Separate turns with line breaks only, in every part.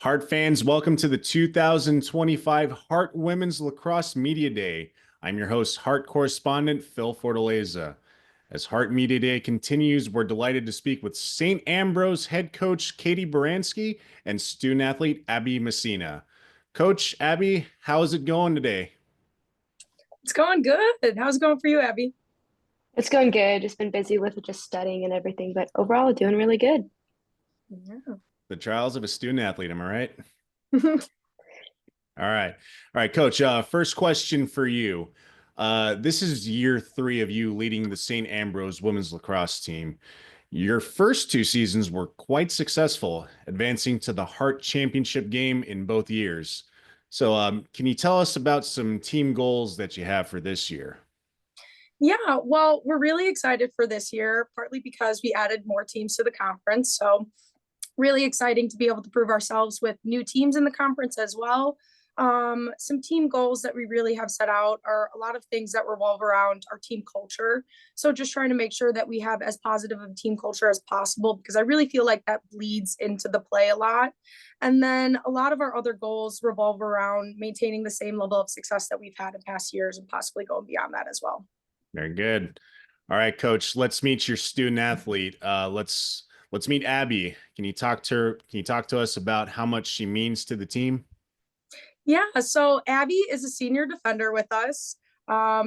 Hart fans, welcome to the 2025 Hart Women's Lacrosse Media Day. I'm your host, Hart correspondent Phil Fortaleza. As Hart Media Day continues, we're delighted to speak with St. Ambrose head coach Katie Baranski and student athlete Abby Messina. Coach Abby, how's it going today?
It's going good. How's it going for you, Abby?
It's going good. Just been busy with just studying and everything, but overall doing really good.
Yeah.
The trials of a student athlete, am I right? All right. All right, coach. First question for you. This is year three of you leading the St. Ambrose women's lacrosse team. Your first two seasons were quite successful, advancing to the Hart Championship game in both years. So, can you tell us about some team goals that you have for this year?
Yeah, well, we're really excited for this year, partly because we added more teams to the conference. So, really exciting to be able to prove ourselves with new teams in the conference as well. Some team goals that we really have set out are a lot of things that revolve around our team culture. So, just trying to make sure that we have as positive of a team culture as possible, because I really feel like that bleeds into the play a lot. And then a lot of our other goals revolve around maintaining the same level of success that we've had in past years and possibly going beyond that as well.
Very good. All right, coach. Let's meet your student athlete. Let's meet Abby. Can you talk to her? Can you talk to us about how much she means to the team?
Yeah, so Abby is a senior defender with us.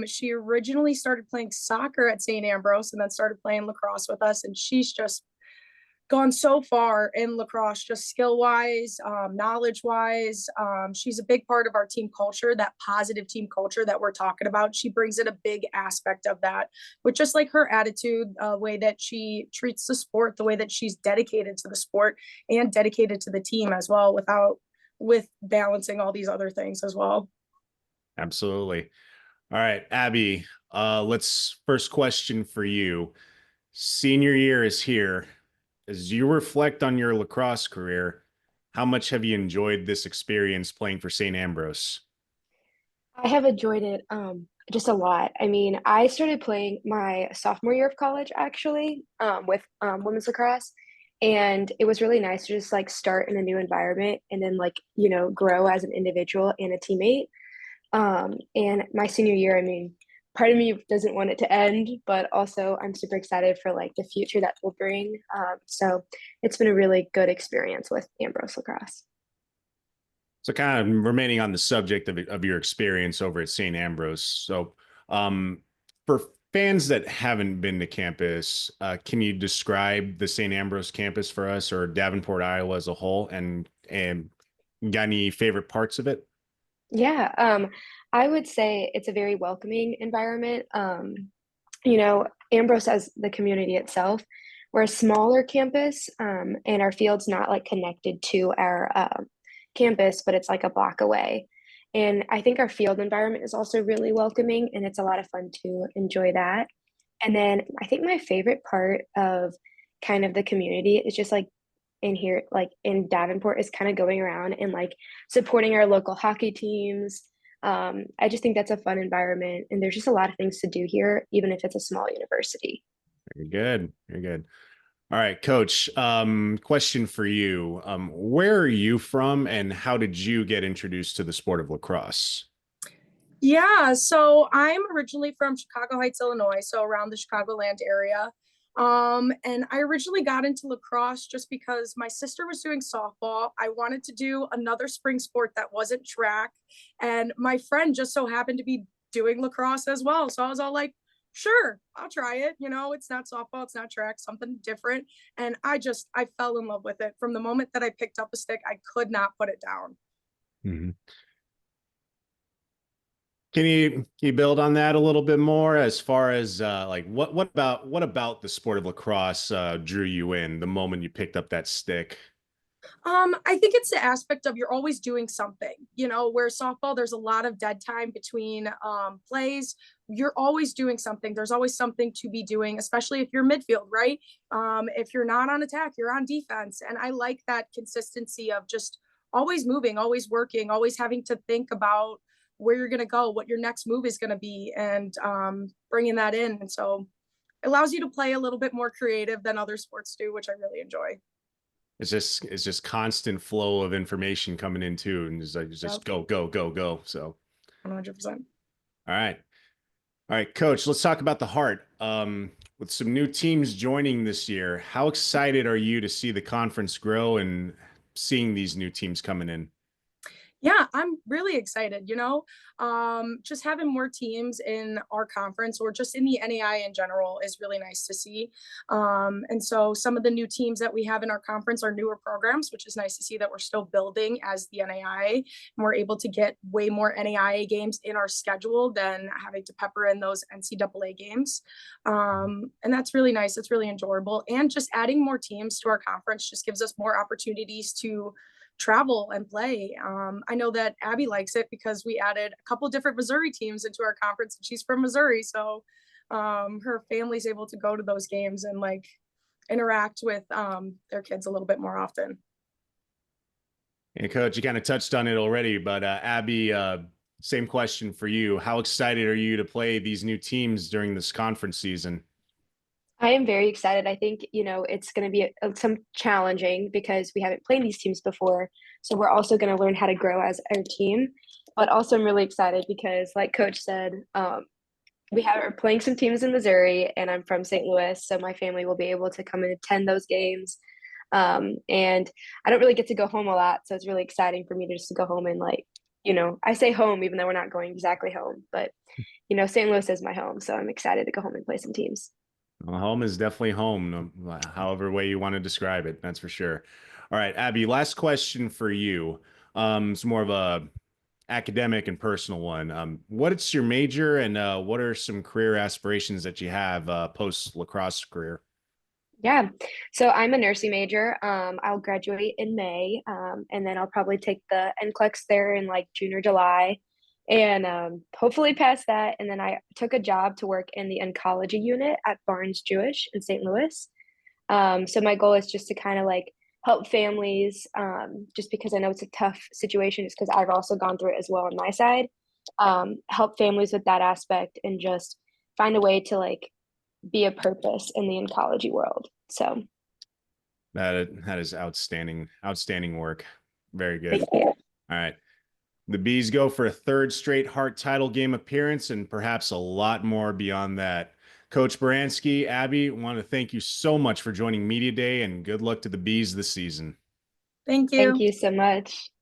She originally started playing soccer at St. Ambrose and then started playing lacrosse with us. And she's just gone so far in lacrosse, just skill wise, knowledge wise. She's a big part of our team culture, that positive team culture that we're talking about. She brings in a big aspect of that, with just like her attitude, way that she treats the sport, the way that she's dedicated to the sport and dedicated to the team as well, with balancing all these other things as well.
Absolutely. All right, Abby. Let's first question for you. Senior year is here. As you reflect on your lacrosse career, how much have you enjoyed this experience playing for St. Ambrose?
I have enjoyed it just a lot. I mean, I started playing my sophomore year of college actually with women's lacrosse, and it was really nice to just like start in a new environment and then grow as an individual and a teammate. And my senior year, I mean, part of me doesn't want it to end, but also I'm super excited for like the future that will bring. So it's been a really good experience with Ambrose Lacrosse.
So, kind of remaining on the subject of your experience over at St. Ambrose. So, for fans that haven't been to campus, can you describe the St. Ambrose campus for us, or Davenport, Iowa as a whole, and got any favorite parts of it?
Yeah, I would say it's a very welcoming environment. Ambrose as the community itself, we're a smaller campus, and our field's not like connected to our campus, but it's like a block away. And I think our field environment is also really welcoming, and it's a lot of fun to enjoy that. And then I think my favorite part of kind of the community is just like in here, like in Davenport, is kind of going around and like supporting our local hockey teams. I just think that's a fun environment, and there's just a lot of things to do here, even if it's a small university.
Very good. Very good. All right, Coach. Question for you. Where are you from, and how did you get introduced to the sport of lacrosse?
Yeah, so I'm originally from Chicago Heights, Illinois, so around the Chicagoland area. And I originally got into lacrosse just because my sister was doing softball. I wanted to do another spring sport that wasn't track, and my friend just so happened to be doing lacrosse as well. So I was all like, sure, I'll try it. It's not softball, it's not track, something different. And I fell in love with it. From the moment that I picked up a stick, I could not put it down.
Mhm. Can you build on that a little bit more as far as like what about the sport of lacrosse drew you in the moment you picked up that stick?
I think it's the aspect of you're always doing something, where softball, there's a lot of dead time between plays. You're always doing something. There's always something to be doing, especially if you're midfield, right? If you're not on attack, you're on defense. And I like that consistency of just always moving, always working, always having to think about where you're going to go, what your next move is going to be, and bringing that in. And so it allows you to play a little bit more creative than other sports do, which I really enjoy.
it's just constant flow of information coming in too, and it's like it's just
Yep,
go go go go. So
100%.
all right. All right, Coach, let's talk about the Heart. With some new teams joining this year, how excited are you to see the conference grow and seeing these new teams coming in?
Yeah, I'm really excited, just having more teams in our conference or just in the NAI in general is really nice to see. And so some of the new teams that we have in our conference are newer programs, which is nice to see that we're still building as the NAI, and we're able to get way more NAIA games in our schedule than having to pepper in those NCAA games. And that's really nice. It's really enjoyable. And just adding more teams to our conference just gives us more opportunities to travel and play. I know that Abby likes it because we added a couple different Missouri teams into our conference, and she's from Missouri, so her family's able to go to those games and like interact with their kids a little bit more often.
And Coach, you kind of touched on it already, but Abby, same question for you. How excited are you to play these new teams during this conference season?
I am very excited. I think, it's going to be some challenging because we haven't played these teams before. So we're also going to learn how to grow as a team. But also, I'm really excited because, like Coach said, are playing some teams in Missouri, and I'm from St. Louis, so my family will be able to come and attend those games. And I don't really get to go home a lot, so it's really exciting for me to just go home and I say home even though we're not going exactly home, but St. Louis is my home, so I'm excited to go home and play some teams.
Well, home is definitely home, however way you want to describe it. That's for sure. All right, Abby, last question for you. It's more of a academic and personal one. What's your major, and what are some career aspirations that you have post lacrosse career?
Yeah. So I'm a nursing major. I'll graduate in May, and then I'll probably take the NCLEX there in like June or July, and hopefully pass that. And then I took a job to work in the oncology unit at Barnes Jewish in St. Louis. So my goal is just to kind of like help families, just because I know it's a tough situation, just because I've also gone through it as well on my side. Help families with that aspect and just find a way to like be a purpose in the oncology world. So
That is outstanding, outstanding work. Very good.
thank you.
All right. The Bees go for a third straight Hart title game appearance and perhaps a lot more beyond that. Coach Baranski, Abby, want to thank you so much for joining Media Day, and good luck to the Bees this season.
Thank
Thank
you.
you so much.